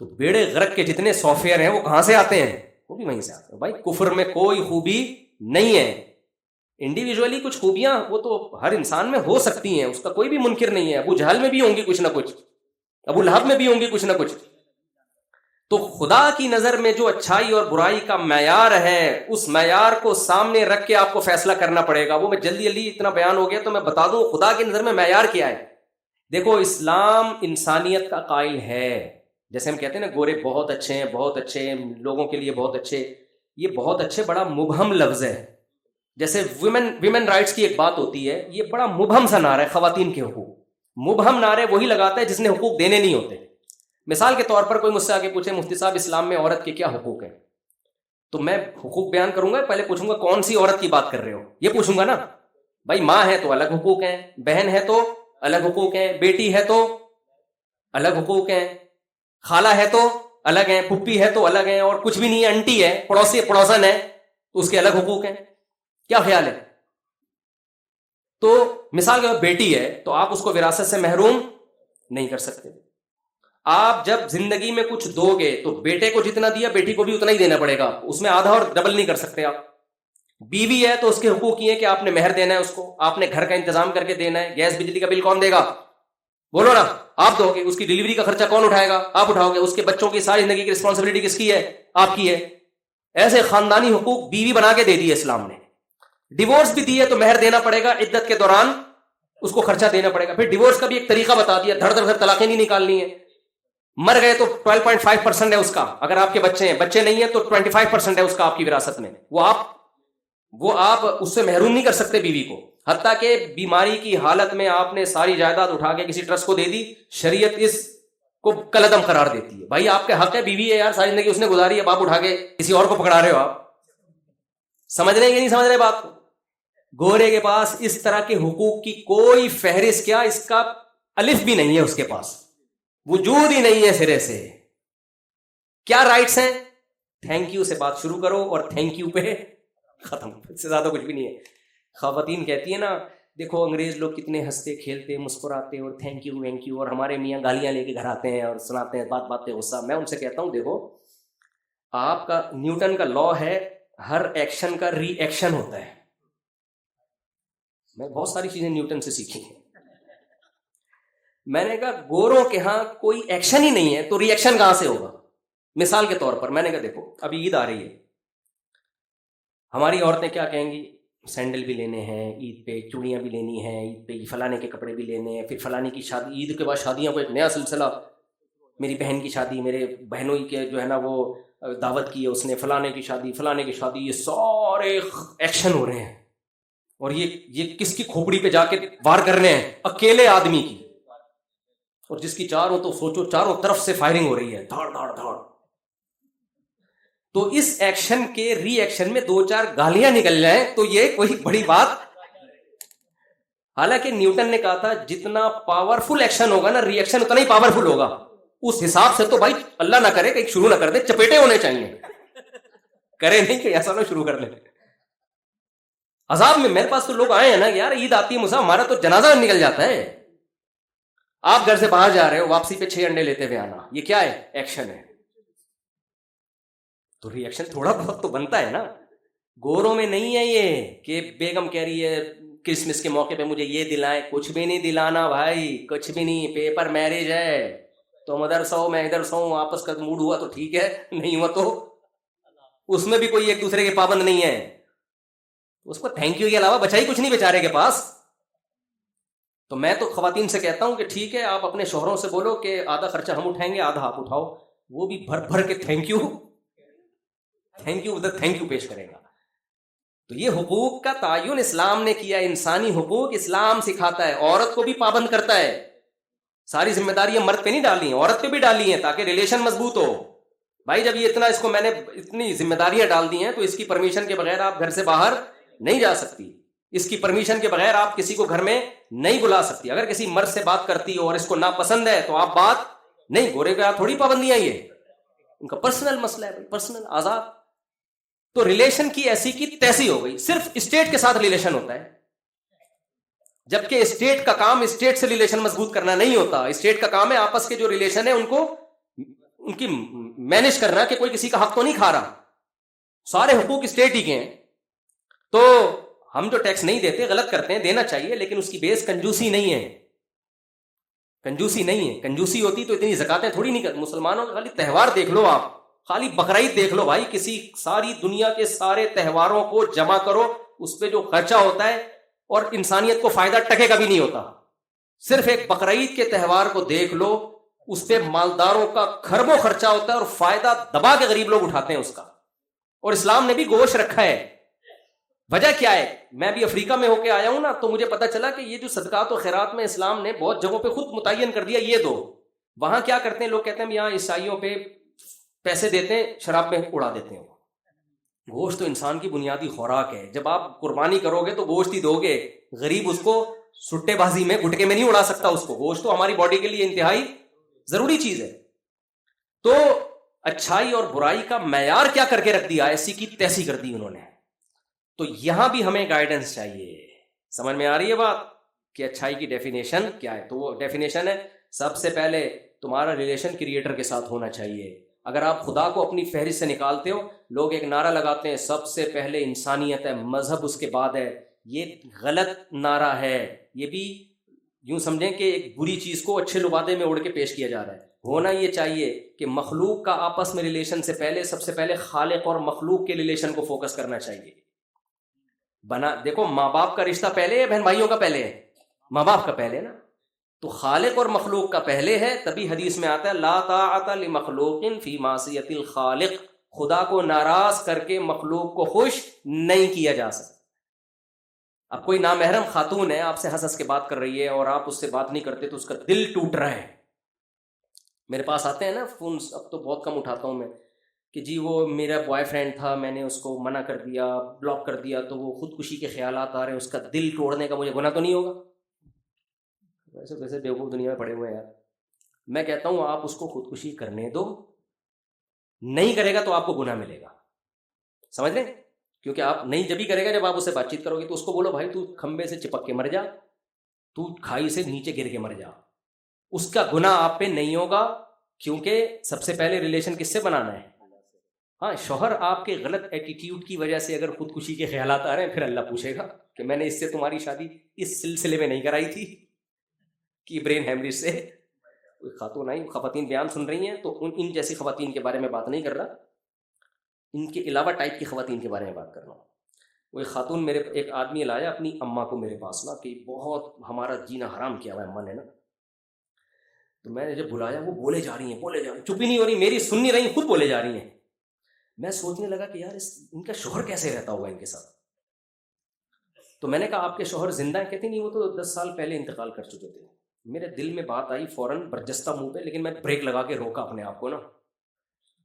تو بیڑے غرق کے جتنے سافٹ ویئر ہیں وہ کہاں سے آتے ہیں؟ وہ بھی وہیں سے آتے ہیں. بھائی کفر میں کوئی خوبی نہیں ہے، انڈیویجولی کچھ خوبیاں وہ تو ہر انسان میں ہو سکتی ہیں، اس کا کوئی بھی منکر نہیں ہے. ابو جہل میں بھی ہوں گی کچھ نہ کچھ، ابو لہب میں بھی ہوں گی کچھ نہ کچھ. تو خدا کی نظر میں جو اچھائی اور برائی کا معیار ہے، اس معیار کو سامنے رکھ کے آپ کو فیصلہ کرنا پڑے گا. وہ میں جلدی اتنا بیان ہو گیا تو میں بتا دوں خدا کی نظر میں معیار کیا ہے. دیکھو اسلام انسانیت کا قائل ہے. جیسے ہم کہتے ہیں نا گورے بہت اچھے ہیں، بہت اچھے ہیں، لوگوں کے لیے بہت اچھے. یہ بہت اچھے بڑا مبہم لفظ ہے. جیسے ویمن رائٹس کی ایک بات ہوتی ہے، یہ بڑا مبہم سا نعرہ ہے. خواتین کے حقوق، مبہم نعرے وہی لگاتا ہے جس نے حقوق دینے نہیں ہوتے. مثال کے طور پر کوئی مجھ سے آگے پوچھے مفتی صاحب اسلام میں عورت کے کیا حقوق ہیں، تو میں حقوق بیان کروں گا، پہلے پوچھوں گا کون سی عورت کی بات کر رہے ہو، یہ پوچھوں گا نا. بھائی ماں ہے تو الگ حقوق ہیں، بہن ہے تو الگ حقوق ہیں، بیٹی ہے تو الگ حقوق ہیں، خالہ ہے تو الگ ہیں، پھپھی ہے تو الگ ہیں، اور کچھ بھی نہیں ہے، انٹی ہے، پڑوسن ہے تو اس کے الگ حقوق ہیں. کیا خیال ہے؟ تو مثال کے بیٹی ہے تو آپ اس کو وراثت سے محروم نہیں کر سکتے. آپ جب زندگی میں کچھ دو گے تو بیٹے کو جتنا دیا بیٹی کو بھی اتنا ہی دینا پڑے گا، اس میں آدھا اور ڈبل نہیں کر سکتے آپ. بیوی ہے تو اس کے حقوق یہ ہے کہ آپ نے مہر دینا ہے، اس کو آپ نے گھر کا انتظام کر کے دینا ہے. گیس بجلی کا بل کون دے گا؟ بولو نا، آپ دو گے. اس کی ڈلیوری کا خرچہ کون اٹھائے گا؟ آپ اٹھاؤ گے. اس کے بچوں کی ساری زندگی کی رسپانسبلٹی کس کی ہے؟ آپ کی ہے. ایسے خاندانی حقوق بیوی بنا کے دے دیے اسلام نے. ڈیورس بھی دی ہے تو مہر دینا پڑے گا، عدت کے دوران اس کو خرچہ دینا پڑے گا. پھر ڈیورس کا بھی ایک طریقہ بتا دیا، دھڑ دھڑ طلاقیں نہیں نکالنی ہے. مر گئے تو 12.5% ہے اس کا، اگر آپ کے بچے ہیں، بچے نہیں ہیں تو 25% ہے اس کا آپ کی وراثت میں. وہ آپ اس سے محروم نہیں کر سکتے بیوی کو. حتیٰ کہ بیماری کی حالت میں آپ نے ساری جائیداد اٹھا کے کسی ٹرسٹ کو دے دی، شریعت اس کو کلعدم قرار دیتی ہے. بھائی آپ کے حق ہے، بیوی ہے یار، ساری زندگی اس نے گزاری ہے، باپ اٹھا کے کسی اور کو پکڑا رہے ہو. آپ سمجھ رہے ہیں کہ نہیں سمجھ رہے بات کو؟ گورے کے پاس اس طرح کے حقوق کی کوئی فہرست، کیا اس کا الف بھی نہیں ہے، اس کے پاس وجود ہی نہیں ہے سرے سے. کیا رائٹس ہیں؟ تھینک یو سے بات شروع کرو اور تھینک یو پہ ختم، اس سے زیادہ کچھ بھی نہیں ہے. خواتین کہتی ہیں نا، دیکھو انگریز لوگ کتنے ہنستے کھیلتے مسکراتے اور تھینک یو وینک یو، اور ہمارے میاں گالیاں لے کے گھر آتے ہیں اور سناتے ہیں بات بات پہ غصہ. میں ان سے کہتا ہوں دیکھو، آپ کا نیوٹن کا لا ہے، ہر ایکشن کا ری ایکشن ہوتا ہے. میں بہت ساری چیزیں نیوٹن سے سیکھی ہیں. میں نے کہا گوروں کے ہاں کوئی ایکشن ہی نہیں ہے تو ری ایکشن کہاں سے ہوگا؟ مثال کے طور پر میں نے کہا دیکھو ابھی عید آ رہی ہے، ہماری عورتیں کیا کہیں گی؟ سینڈل بھی لینے ہیں عید پہ، چوڑیاں بھی لینی ہیں عید پہ، فلانے کے کپڑے بھی لینے ہیں، پھر فلانے کی شادی، عید کے بعد شادیاں کو ایک نیا سلسلہ، میری بہن کی شادی، میرے بہنوں کے جو ہے نا وہ دعوت کی ہے اس نے، فلانے کی شادی، فلانے کی شادی، یہ سارے ایکشن ہو رہے ہیں. اور یہ کس کی کھوپڑی پہ جا کے وار کر رہے ہیں؟ اکیلے آدمی کی. اور جس کی چار ہو تو سوچو چاروں طرف سے فائرنگ ہو رہی ہے، دھاڑ دھاڑ دھاڑ. تو اس ایکشن کے ری ایکشن میں دو چار گالیاں نکل جائیں تو یہ کوئی بڑی بات. حالانکہ نیوٹن نے کہا تھا جتنا پاورفل ایکشن ہوگا نا ری ایکشن اتنا ہی پاورفل ہوگا. اس حساب سے تو بھائی اللہ نہ کرے کہ شروع نہ کر دے، چپیٹے ہونے چاہیے، کرے نہیں کہ ایسا نہ شروع کر لیں. عذاب میں میرے پاس تو لوگ آئے ہیں نا یار، عید آتی ہے مسا ہمارا تو جنازہ نکل جاتا ہے. آپ گھر سے باہر جا رہے ہو، واپسی پہ 6 انڈے لیتے ہوئے آنا، یہ کیا ہے؟ ایکشن ہے. تو ری ایکشن تھوڑا بہت تو بنتا ہے نا. گوروں میں نہیں ہے یہ کہ بیگم کہہ رہی ہے کرسمس کے موقع پہ مجھے یہ دلائیں، کچھ بھی نہیں دلانا بھائی، کچھ بھی نہیں. پیپر میرج ہے، تم ادھر سو میں ادھر سو، آپس کا موڈ ہوا تو ٹھیک ہے، نہیں ہوا تو اس میں بھی کوئی ایک دوسرے کے پابند نہیں ہے. اس کو تھینک یو کے علاوہ بچا ہی کچھ نہیں بیچارے کے پاس. تو میں تو خواتین سے کہتا ہوں کہ ٹھیک ہے آپ اپنے شوہروں سے بولو کہ آدھا خرچہ ہم اٹھائیں گے، آدھا آپ اٹھاؤ. وہ بھی بھر بھر کے تھینک یو ادھر تھینک یو پیش کرے گا. تو یہ حقوق کا تعین اسلام نے کیا. انسانی حقوق اسلام سکھاتا ہے، عورت کو بھی پابند کرتا ہے. ساری ذمہ داریاں مرد پہ نہیں ڈالی ہیں، عورت پہ بھی ڈالی ہیں تاکہ ریلیشن مضبوط ہو. بھائی جب یہ اتنا اس کو میں نے اتنی ذمہ داریاں ڈال دی ہیں تو اس کی پرمیشن کے بغیر آپ گھر سے باہر نہیں جا سکتی. اس کی پرمیشن کے بغیر آپ کسی کو گھر میں نہیں بلا سکتی. اگر کسی مرد سے بات کرتی ہو اور اس کو ناپسند ہے تو آپ بات نہیں. گورے کو آپ تھوڑی پابندیاں، یہ ان کا پرسنل مسئلہ ہے، پرسنل آزاد. تو ریلیشن کی ایسی کی تیسی ہو گئی. صرف اسٹیٹ کے ساتھ ریلیشن ہوتا ہے، جبکہ اسٹیٹ کا کام اسٹیٹ سے ریلیشن مضبوط کرنا نہیں ہوتا. اسٹیٹ کا کام ہے آپس کے جو ریلیشن ہے ان کو ان کی مینج کرنا، کہ کوئی کسی کا حق تو نہیں کھا رہا. سارے حقوق اسٹیٹ ہی کے ہیں. تو ہم جو ٹیکس نہیں دیتے غلط کرتے ہیں، دینا چاہیے، لیکن اس کی بیس کنجوسی نہیں ہے. کنجوسی نہیں ہے. کنجوسی ہوتی تو اتنی زکاتیں تھوڑی نہیں کرتے. مسلمانوں کا خالی تہوار دیکھ لو، آپ خالی بقرعید دیکھ لو بھائی، کسی ساری دنیا کے سارے تہواروں کو جمع کرو، اس پہ جو خرچہ ہوتا ہے اور انسانیت کو فائدہ ٹکے کا بھی نہیں ہوتا. صرف ایک بقرعید کے تہوار کو دیکھ لو، اس پہ مالداروں کا کھربوں خرچہ ہوتا ہے اور فائدہ دبا کے غریب لوگ اٹھاتے ہیں اس کا. اور اسلام نے بھی گوشت رکھا ہے. وجہ کیا ہے؟ میں بھی افریقہ میں ہو کے آیا ہوں نا، تو مجھے پتا چلا کہ یہ جو صدقات و خیرات میں اسلام نے بہت جگہوں پہ خود متعین کر دیا یہ دو. وہاں کیا کرتے ہیں لوگ؟ کہتے ہیں یہاں عیسائیوں پہ پیسے دیتے ہیں، شراب میں اڑا دیتے ہیں. گوشت تو انسان کی بنیادی خوراک ہے. جب آپ قربانی کرو گے تو گوشت ہی دو گے. غریب اس کو سٹے بازی میں گٹکے میں نہیں اڑا سکتا اس کو. گوشت تو ہماری باڈی کے لیے انتہائی ضروری چیز ہے. تو اچھائی اور برائی کا معیار کیا کر کے رکھ دیا؟ ایسی کی تیسی کر دی انہوں نے. تو یہاں بھی ہمیں گائیڈنس چاہیے. سمجھ میں آ رہی ہے بات کہ اچھائی کی ڈیفینیشن کیا ہے؟ تو وہ ڈیفینیشن ہے سب سے پہلے تمہارا ریلیشن کریٹر کے ساتھ ہونا چاہیے. اگر آپ خدا کو اپنی فہرست سے نکالتے ہو، لوگ ایک نعرہ لگاتے ہیں سب سے پہلے انسانیت ہے، مذہب اس کے بعد ہے. یہ غلط نعرہ ہے. یہ بھی یوں سمجھیں کہ ایک بری چیز کو اچھے لبادے میں اڑ کے پیش کیا جا رہا ہے. ہونا یہ چاہیے کہ مخلوق کا آپس میں ریلیشن سے پہلے سب سے پہلے خالق اور مخلوق کے ریلیشن کو فوکس کرنا چاہیے. دیکھو ماں باپ کا رشتہ پہلے ہے، بہن بھائیوں کا پہلے ہے؟ ماں باپ کا پہلے نا. تو خالق اور مخلوق کا پہلے ہے. تبھی حدیث میں آتا ہے لا طاعت لمخلوق فی معصیت الخالق. خدا کو ناراض کر کے مخلوق کو خوش نہیں کیا جا سکتا. اب کوئی نامحرم خاتون ہے، آپ سے ہنس ہنس کے بات کر رہی ہے اور آپ اس سے بات نہیں کرتے تو اس کا دل ٹوٹ رہا ہے. میرے پاس آتے ہیں نا فون، اب تو بہت کم اٹھاتا ہوں میں، کہ جی وہ میرا بوائے فرینڈ تھا، میں نے اس کو منع کر دیا، بلاک کر دیا، تو وہ خودکشی کے خیالات آ رہے ہیں، اس کا دل توڑنے کا مجھے گناہ تو نہیں ہوگا؟ ویسے ویسے بیوقوف دنیا میں پڑے ہوئے ہیں یار. میں کہتا ہوں آپ اس کو خودکشی کرنے دو، نہیں کرے گا تو آپ کو گناہ ملے گا. سمجھ رہے ہیں؟ کیونکہ آپ نہیں جبھی کرے گا جب آپ اس سے بات چیت کرو گے. تو اس کو بولو بھائی تو کھمبے سے چپک کے مر جا، تو کھائی سے نیچے گر کے مر جا، اس کا گناہ آپ پہ نہیں ہوگا. کیونکہ سب سے پہلے ریلیشن کس سے بنانا ہے؟ ہاں، شوہر آپ کے غلط ایٹیٹیوڈ کی وجہ سے اگر خودکشی کے خیالات آ رہے ہیں، پھر اللہ پوچھے گا کہ میں نے اس سے تمہاری شادی اس سلسلے میں نہیں کرائی تھی کہ برین ہیمریج سے. خاتون آئی، خواتین بیان سن رہی ہیں تو ان جیسی خواتین کے بارے میں بات نہیں کر رہا، ان کے علاوہ ٹائپ کی خواتین کے بارے میں بات کر رہا ہوں. وہ ایک خاتون، میرے ایک آدمی لایا اپنی اماں کو میرے پاس نا، کہ بہت ہمارا جینا حرام کیا ہوا ہے اماں نے نا. تو میں نے جب بلایا وہ بولے جا رہی ہیں، چپ ہی نہیں ہو رہی، میری سن نہیں رہی، خود بولے جا رہی ہیں. میں سوچنے لگا کہ یار ان کا شوہر کیسے رہتا ہوگا ان کے ساتھ. تو میں نے کہا آپ کے شوہر زندہ ہیں؟ کہتے نہیں، وہ تو 10 سال پہلے انتقال کر چکے تھے. میرے دل میں بات آئی فوراً، برجستہ منہ پہ، لیکن میں بریک لگا کے روکا اپنے آپ کو نا.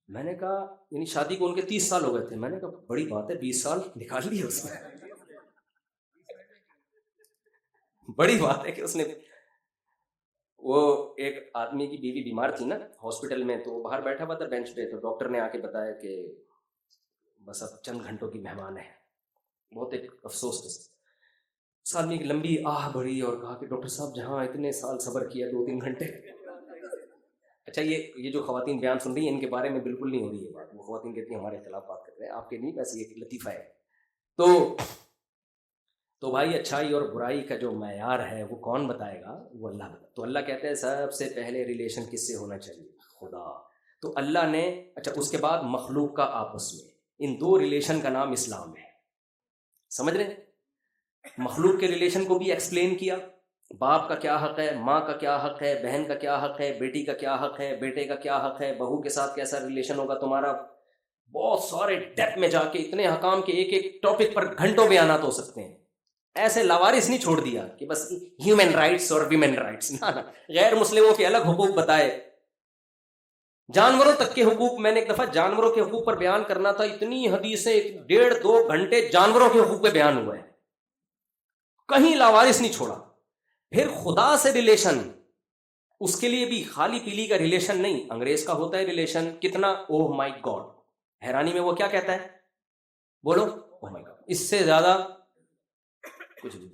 میں نے کہا یعنی شادی کو ان کے 30 سال ہو گئے تھے. میں نے کہا بڑی بات ہے، 20 سال نکال لیے اس میں. بڑی بات ہے کہ اس نے، وہ ایک آدمی کی بیوی بیمار تھی نا ہاسپٹل میں، تو باہر بیٹھا ہوا تھا بینچ پہ، تو ڈاکٹر نے آ کے بتایا کہ بس اب چند گھنٹوں کی مہمان ہے. بہت ایک افسوس کے ساتھ اس آدمی کی لمبی آہ بڑھی اور کہا کہ ڈاکٹر صاحب جہاں اتنے سال صبر کیا 2-3 گھنٹے. اچھا یہ جو خواتین بیان سن رہی ہیں ان کے بارے میں بالکل نہیں ہو رہی ہے بات. وہ خواتین کہتی ہیں ہمارے خلاف بات کر رہے ہیں، آپ کے نہیں، ویسے یہ لطیفہ ہے. تو بھائی اچھائی اور برائی کا جو معیار ہے وہ کون بتائے گا؟ وہ اللہ بتائے. تو اللہ کہتے ہیں سب سے پہلے ریلیشن کس سے ہونا چاہیے؟ خدا. تو اللہ نے، اچھا اس کے بعد مخلوق کا آپس میں، ان دو ریلیشن کا نام اسلام ہے. سمجھ رہے ہیں؟ مخلوق کے ریلیشن کو بھی ایکسپلین کیا، باپ کا کیا حق ہے، ماں کا کیا حق ہے، بہن کا کیا حق ہے، بیٹی کا کیا حق ہے، بیٹے کا کیا حق ہے، بہو کے ساتھ کیسا ریلیشن ہوگا تمہارا. بہت سارے ڈیپتھ میں جا کے اتنے حکام کے ایک ایک ٹاپک پر گھنٹوں بیانات ہو سکتے ہیں. ایسے لاوارث نہیں چھوڑ دیا کہ بس ہیومن رائٹس اور ویمن رائٹس، نہ غیر مسلموں کے الگ حقوق بتائے، جانوروں تک کے حقوق. میں نے ایک دفعہ جانوروں کے حقوق پر بیان کرنا تھا، اتنی حدیثیں 1.5-2 گھنٹے جانوروں کے حقوق پہ بیان ہوا ہے، کہیں لاوارث نہیں چھوڑا. پھر خدا سے ریلیشن، اس کے لیے بھی خالی پیلی کا ریلیشن نہیں، انگریز کا ہوتا ہے ریلیشن. کتنا اوہ مائی گاڈ، حیرانی میں وہ کیا کہتا ہے، بولو اوہ مائی گاڈ. اس سے زیادہ کچھ نہیں.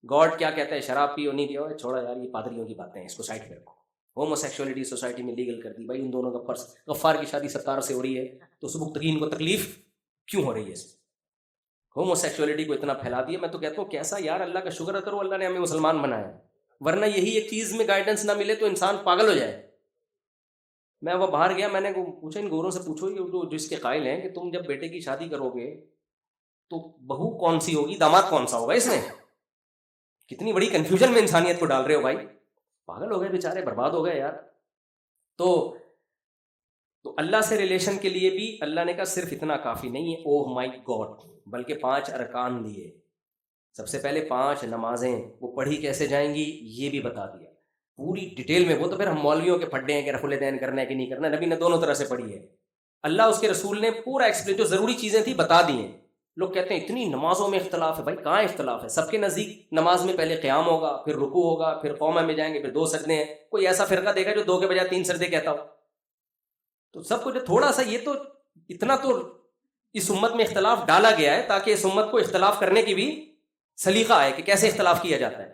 گاڈ کیا کہتا ہے، شراب پیو نہیں پیو، چھوڑا یار یہ پادریوں کی باتیں ہیں، اس کو سائڈ پہ رکھو. ہومو سیکشولیٹی سوسائٹی میں لیگل کر دی. بھائی ان دونوں کا فرض، غفار کی شادی 17 سے ہو رہی ہے تو سبکتگین کو تکلیف کیوں ہو رہی ہے؟ ہومو سیکشولیٹی کو اتنا پھیلا دیا. میں تو کہتا ہوں کیسا یار، اللہ کا شکر کرو اللہ نے ہمیں مسلمان بنایا، ورنہ یہی ایک چیز میں گائیڈنس نہ ملے تو انسان پاگل ہو جائے. میں وہ باہر گیا، میں نے پوچھا ان گوروں سے، پوچھو یہ جو جس کے قائل ہیں کہ تم جب بیٹے کی شادی کرو گے تو بہو کون سی ہوگی، داماد کون سا ہوگا؟ اس میں کتنی بڑی کنفیوژن میں انسانیت کو ڈال رہے ہو بھائی. پاگل ہو گئے بیچارے، برباد ہو گئے یار. تو اللہ سے ریلیشن کے لیے بھی اللہ نے کہا صرف اتنا کافی نہیں ہے اوہ مائی گاڈ، بلکہ 5 ارکان دیے. سب سے پہلے 5 نمازیں، وہ پڑھی کیسے جائیں گی یہ بھی بتا دیا پوری ڈیٹیل میں. وہ تو پھر ہم مولویوں کے پھڈے ہیں کہ رفع الدین کرنا ہے کہ نہیں کرنا. نبی نے دونوں طرح سے پڑھی ہے، اللہ اس کے رسول نے پورا ایکسپلین، جو ضروری چیزیں تھیں بتا دی ہیں. لوگ کہتے ہیں اتنی نمازوں میں اختلاف ہے. بھائی کہاں اختلاف ہے؟ سب کے نزدیک نماز میں پہلے قیام ہوگا، پھر رکوع ہوگا، پھر قوما میں جائیں گے، پھر 2 سجدے ہیں. کوئی ایسا فرقہ دیکھا جو 2 کے بجائے 3 سجدے کہتا ہو؟ تو سب کو جو تھوڑا سا، یہ تو اتنا تو اس امت میں اختلاف ڈالا گیا ہے تاکہ اس امت کو اختلاف کرنے کی بھی سلیقہ آئے کہ کیسے اختلاف کیا جاتا ہے.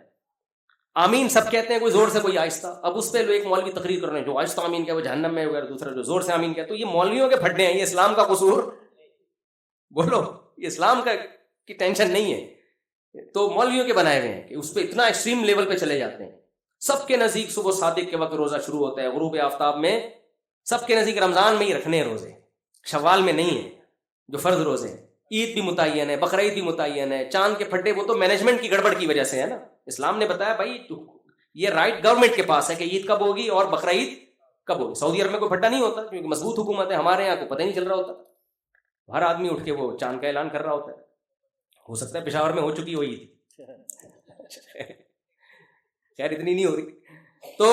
آمین سب کہتے ہیں، کوئی زور سے کوئی آہستہ. اب اس پہ ایک مولوی تقریر کر رہے ہیں جو آہستہ آمین کہے وہ جہنم میں ہوگا، دوسرا جو زور سے آمین کہے. تو یہ مولویوں کے پھڈے ہیں، یہ اسلام کا قصور بولو، یہ اسلام کا کی ٹینشن نہیں ہے. تو مولویوں کے بنائے ہوئے ہیں کہ اس پہ اتنا ایکسٹریم لیول پہ چلے جاتے ہیں. سب کے نزدیک صبح صادق کے وقت روزہ شروع ہوتا ہے، غروب آفتاب میں. سب کے نزدیک رمضان میں ہی رکھنے ہیں روزے، شوال میں نہیں ہے جو فرض روزے ہیں. عید بھی متعین ہے، بقرعید بھی متعین ہے. چاند کے پھڈے وہ تو مینجمنٹ کی گڑبڑ کی وجہ سے ہے نا. اسلام نے بتایا بھائی یہ رائٹ گورنمنٹ کے پاس ہے کہ عید کب ہوگی اور بقرعید کب ہوگی. سعودی عرب میں کوئی پھڈا نہیں ہوتا کیونکہ مضبوط حکومت ہے. ہمارے یہاں کو پتہ نہیں چل رہا ہوتا، ہر آدمی اٹھ کے وہ چاند کا اعلان کر رہا ہوتا ہے. ہو سکتا ہے پشاور میں ہو چکی ہو عید، خیر اتنی نہیں ہو رہی. تو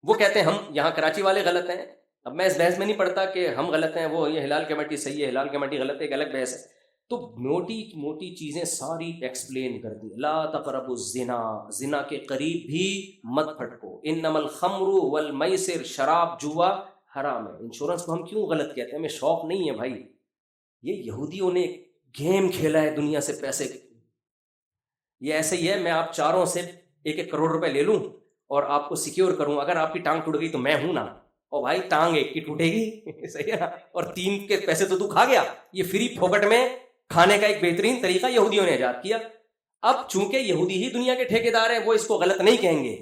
وہ کہتے ہیں ہم یہاں کراچی والے غلط ہیں. اب میں اس بحث میں نہیں پڑتا کہ ہم غلط ہیں، وہ یہ ہلال کمیٹی صحیح ہے، ہلال کمیٹی غلط ہے، ایک الگ بحث ہے. تو موٹی موٹی چیزیں ساری ایکسپلین کر دی. لا تقربوا الزنا، زنا کے قریب بھی مت پھٹکو. انما الخمر والمیسر، شراب جوا حرام ہے. انشورنس کو ہم کیوں غلط کہتے ہیں؟ ہمیں شوق نہیں ہے بھائی. یہ یہودیوں نے گیم کھیلا ہے دنیا سے پیسے. یہ ایسے ہی ہے، میں آپ چاروں سے 1-1 کروڑ روپے لے لوں اور آپ کو سیکیور کروں. اگر آپ کی ٹانگ ٹوٹ گئی تو میں ہوں نا. اور بھائی ٹانگ ایک کی ٹوٹے گی صحیح ہے نا، اور 3 کے پیسے تو کھا گیا. یہ فری پھوکٹ میں کھانے کا ایک بہترین طریقہ یہودیوں نے ایجاد کیا. اب چونکہ یہودی ہی دنیا کے ٹھیکیدار ہیں، وہ اس کو غلط نہیں کہیں گے.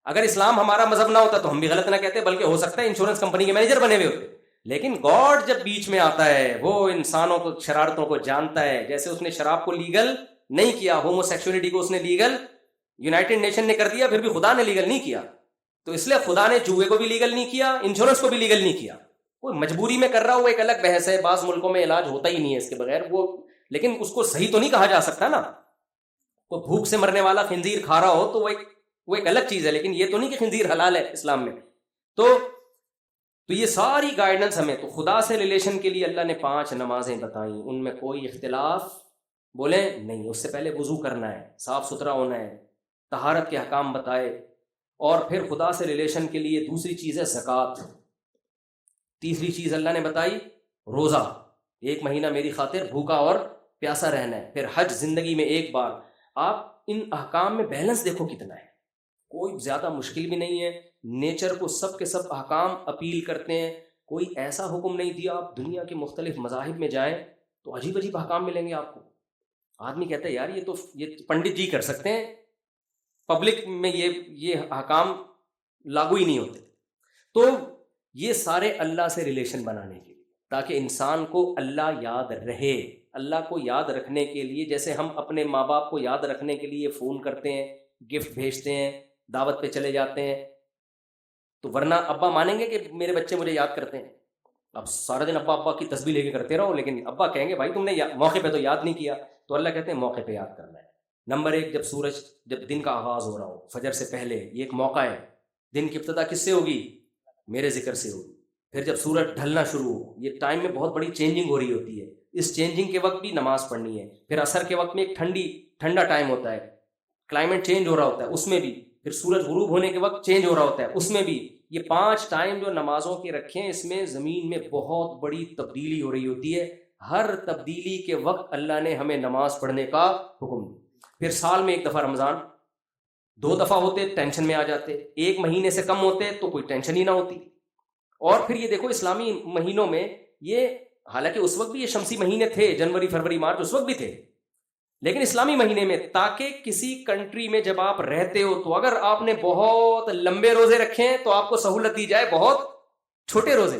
اگر اسلام ہمارا مذہب نہ ہوتا تو ہم بھی غلط نہ کہتے، بلکہ ہو سکتا ہے انشورنس کمپنی کے مینیجر بنے ہوئے ہوتے. لیکن گاڈ جب بیچ میں آتا ہے، وہ انسانوں کو شرارتوں کو جانتا ہے. جیسے اس نے شراب کو لیگل نہیں کیا، ہومو سیکسولیٹی کو اس نے لیگل یونائٹڈ نیشن نے کر دیا، پھر بھی خدا نے لیگل نہیں کیا. تو اس لیے خدا نے جوئے کو بھی لیگل نہیں کیا، انشورنس کو بھی لیگل نہیں کیا. کوئی مجبوری میں کر رہا ہو، ایک الگ بحث ہے. بعض ملکوں میں علاج ہوتا ہی نہیں ہے اس کے بغیر، وہ لیکن اس کو صحیح تو نہیں کہا جا سکتا نا. وہ بھوک سے مرنے والا خنزیر کھا رہا ہو تو وہ ایک الگ چیز ہے، لیکن یہ تو نہیں کہ خنزیر حلال ہے اسلام میں. تو یہ ساری گائیڈنس ہمیں، تو خدا سے ریلیشن کے لیے اللہ نے 5 نمازیں بتائیں، ان میں کوئی اختلاف بولیں نہیں. اس سے پہلے وضو کرنا ہے، صاف ستھرا ہونا ہے، طہارت کے احکام بتائے. اور پھر خدا سے ریلیشن کے لیے دوسری چیز ہے زکوٰۃ. تیسری چیز اللہ نے بتائی روزہ، 1 مہینہ میری خاطر بھوکا اور پیاسا رہنا ہے. پھر حج زندگی میں 1 بار. آپ ان احکام میں بیلنس دیکھو کتنا ہے، کوئی زیادہ مشکل بھی نہیں ہے. نیچر کو سب کے سب احکام اپیل کرتے ہیں. کوئی ایسا حکم نہیں دیا. آپ دنیا کے مختلف مذاہب میں جائیں تو عجیب عجیب احکام ملیں گے آپ کو. آدمی کہتا ہے یار یہ پنڈت جی کر سکتے ہیں، پبلک میں یہ احکام لاگو ہی نہیں ہوتے. تو یہ سارے اللہ سے ریلیشن بنانے کے لیے، تاکہ انسان کو اللہ یاد رہے. اللہ کو یاد رکھنے کے لیے جیسے ہم اپنے ماں باپ کو یاد رکھنے کے لیے فون کرتے ہیں، گفٹ بھیجتے ہیں، دعوت پہ چلے جاتے ہیں، تو ورنہ ابا مانیں گے کہ میرے بچے مجھے یاد کرتے ہیں؟ اب سارا دن ابا ابا کی تسبیح لے کے کرتے رہو، لیکن ابا کہیں گے بھائی تم نے موقع پہ تو یاد نہیں کیا. تو اللہ کہتے ہیں موقع پہ یاد کرنا ہے. نمبر 1، جب دن کا آغاز ہو رہا ہو، فجر سے پہلے، یہ ایک موقع ہے. دن کی ابتدا کس سے ہوگی؟ میرے ذکر سے ہوگی. پھر جب سورج ڈھلنا شروع ہو، یہ ٹائم میں بہت بڑی چینجنگ ہو رہی ہوتی ہے، اس چینجنگ کے وقت بھی نماز پڑھنی ہے. پھر عصر کے وقت میں ایک ٹھنڈا ٹائم ہوتا ہے، کلائمیٹ چینج ہو رہا ہوتا ہے، اس میں بھی. پھر سورج غروب ہونے کے وقت چینج ہو رہا ہوتا ہے، اس میں بھی. یہ 5 ٹائم جو نمازوں کے رکھے ہیں، اس میں زمین میں بہت بڑی تبدیلی ہو رہی ہوتی ہے. ہر تبدیلی کے وقت اللہ نے ہمیں نماز پڑھنے کا حکم دیا. پھر سال میں 1 دفعہ رمضان، 2 دفعہ ہوتے ٹینشن میں آ جاتے، 1 مہینے سے کم ہوتے تو کوئی ٹینشن ہی نہ ہوتی. اور پھر یہ دیکھو اسلامی مہینوں میں یہ، حالانکہ اس وقت بھی یہ شمسی مہینے تھے، جنوری فروری مارچ اس وقت بھی تھے، لیکن اسلامی مہینے میں، تاکہ کسی کنٹری میں جب آپ رہتے ہو تو اگر آپ نے بہت لمبے روزے رکھے ہیں تو آپ کو سہولت دی جائے بہت چھوٹے روزے.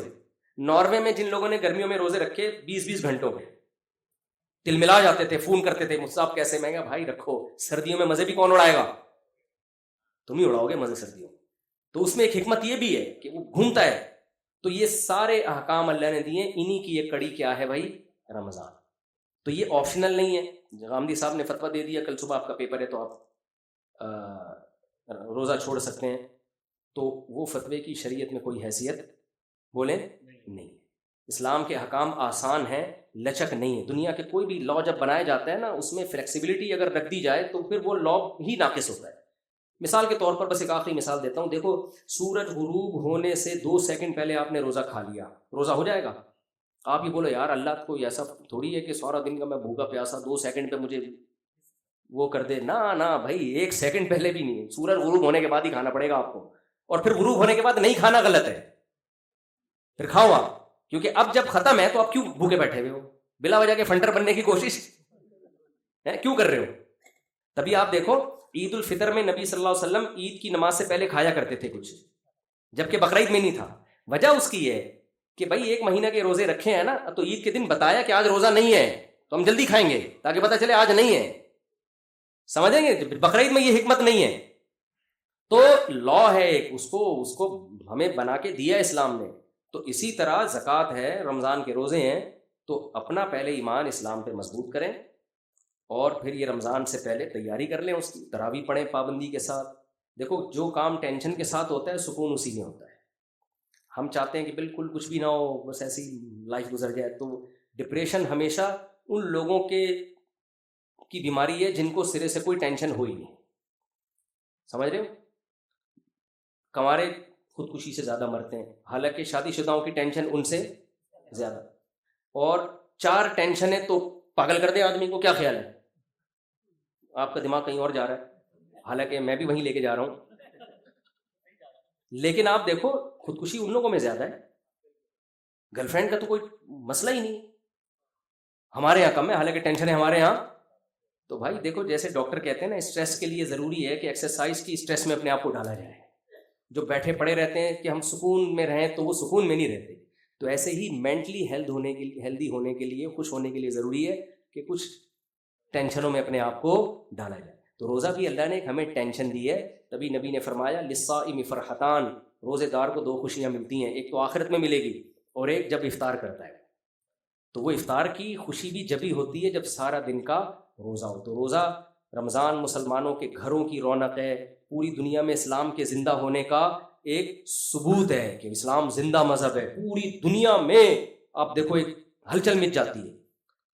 ناروے میں جن لوگوں نے گرمیوں میں روزے رکھے 20-20 گھنٹوں میں، تل ملا جاتے تھے، فون کرتے تھے مجھ سے آپ کیسے؟ میں کہا بھائی رکھو، سردیوں میں مزے بھی کون اڑائے گا؟ تم ہی اڑاؤ گے مزے سردیوں میں. تو اس میں ایک حکمت یہ بھی ہے کہ وہ گھومتا ہے. تو یہ سارے احکام اللہ نے دیے، انہی کی ایک کڑی کیا ہے بھائی؟ رمضان. تو یہ آپشنل نہیں ہے. غامدی صاحب نے فتویٰ دے دیا کل صبح آپ کا پیپر ہے تو آپ روزہ چھوڑ سکتے ہیں، تو وہ فتوے کی شریعت میں کوئی حیثیت بولیں نہیں. اسلام کے حکام آسان ہیں، لچک نہیں ہے. دنیا کے کوئی بھی لا جب بنایا جاتا ہے نا، اس میں فلیکسیبلٹی اگر رکھ دی جائے تو پھر وہ لا ہی ناقص ہوتا ہے. مثال کے طور پر بس ایک آخری مثال دیتا ہوں. دیکھو سورج غروب ہونے سے 2 سیکنڈ پہلے آپ نے روزہ کھا لیا، روزہ ہو جائے گا؟ آپ یہ بولو یار اللہ کو ایسا تھوڑی ہے کہ سارا دن کا میں بھوکا پیاسا 2 سیکنڈ پہ مجھے وہ کر دے. نہ بھائی 1 سیکنڈ پہلے بھی نہیں، سورج غروب ہونے کے بعد ہی کھانا پڑے گا آپ کو. اور پھر غروب ہونے کے بعد نہیں کھانا غلط ہے، پھر کھاؤ آپ، کیونکہ اب جب ختم ہے تو آپ کیوں بھوکے بیٹھے ہوئے ہو؟ بلا وجہ کے فنٹر بننے کی کوشش کیوں کر رہے ہو؟ تبھی آپ دیکھو عید الفطر میں نبی صلی اللہ علیہ وسلم عید کی نماز سے پہلے کھایا کرتے تھے کچھ، جبکہ بقرعید میں نہیں تھا. وجہ اس کی ہے کہ بھائی 1 مہینہ کے روزے رکھے ہیں نا، تو عید کے دن بتایا کہ آج روزہ نہیں ہے تو ہم جلدی کھائیں گے تاکہ پتہ چلے آج نہیں ہے. سمجھیں گے؟ بقرعید میں یہ حکمت نہیں ہے. تو لا ہے ایک، اس کو ہمیں بنا کے دیا اسلام نے. تو اسی طرح زکوٰۃ ہے، رمضان کے روزے ہیں. تو اپنا پہلے ایمان اسلام پہ مضبوط کریں، اور پھر یہ رمضان سے پہلے تیاری کر لیں اس کی، تراویح پڑھیں پابندی کے ساتھ. دیکھو جو کام ٹینشن کے ساتھ ہوتا ہے سکون اسی میں ہوتا ہے. ہم چاہتے ہیں کہ بالکل کچھ بھی نہ ہو، بس ایسی لائف گزر جائے. تو ڈپریشن ہمیشہ ان لوگوں کی بیماری ہے جن کو سرے سے کوئی ٹینشن ہوئی نہیں. سمجھ رہے ہو؟ کنوارے خودکشی سے زیادہ مرتے ہیں، حالانکہ شادی شدہوں کی ٹینشن ان سے زیادہ. اور 4 ٹینشنیں تو پاگل کر دیں آدمی کو. کیا خیال ہے؟ آپ کا دماغ کہیں اور جا رہا ہے، حالانکہ میں بھی وہیں لے کے جا رہا ہوں. لیکن آپ دیکھو خودکشی ان لوگوں میں زیادہ ہے. گرل فرینڈ کا تو کوئی مسئلہ ہی نہیں، ہمارے یہاں کم ہے، حالانکہ ٹینشن ہے ہمارے یہاں. تو بھائی دیکھو جیسے ڈاکٹر کہتے ہیں نا، اسٹریس کے لیے ضروری ہے کہ ایکسرسائز کی اسٹریس میں اپنے آپ کو ڈالا جائے. جو بیٹھے پڑے رہتے ہیں کہ ہم سکون میں رہیں تو وہ سکون میں نہیں رہتے. تو ایسے ہی مینٹلی ہیلدی ہونے کے لیے، خوش ہونے کے لیے ضروری ہے کہ کچھ ٹینشنوں میں اپنے آپ کو ڈالا جائے. تو روزہ بھی اللہ نے ہمیں ٹینشن دی ہے، تبھی نبی نے فرمایا للصائم فرحتان، روزے دار کو 2 خوشیاں ملتی ہیں، ایک تو آخرت میں ملے گی اور ایک جب افطار کرتا ہے. تو وہ افطار کی خوشی بھی جبھی ہوتی ہے جب سارا دن کا روزہ ہو. تو روزہ رمضان مسلمانوں کے گھروں کی رونق ہے، پوری دنیا میں اسلام کے زندہ ہونے کا ایک ثبوت ہے کہ اسلام زندہ مذہب ہے. پوری دنیا میں آپ دیکھو ایک ہلچل مچ جاتی ہے.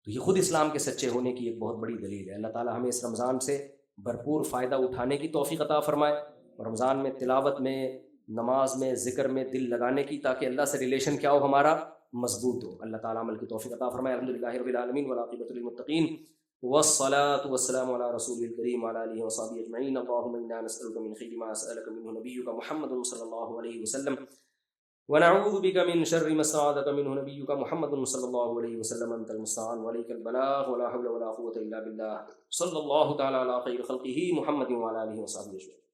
تو یہ خود اسلام کے سچے ہونے کی ایک بہت بڑی دلیل ہے. اللہ تعالی ہمیں اس رمضان سے بھرپور فائدہ اٹھانے کی توفیق عطا فرمائے، اور رمضان میں تلاوت میں، نماز میں، ذکر میں دل لگانے کی، تاکہ اللہ سے ریلیشن کیا ہو ہمارا، مضبوط ہو. اللہ تعالی عمل کی توفیق عطا فرمائے. الحمدللہ رب العالمین والعاقبۃ للمتقین والصلاة والسلام على رسول الكريم وعلى آله وصحبه أجمعين. اللهم إنا نسألك من خير ما سألك منه نبيك محمد صلى الله عليه وسلم، ونعوذ بك من شر ما استعاذك منه نبيك محمد صلى الله عليه وسلم. أنت المستعان وعليك البلاغ ولا حول ولا قوة إلا بالله. صلى الله تعالى على خير خلقه محمد وعلى آله وصحبه أجمعين.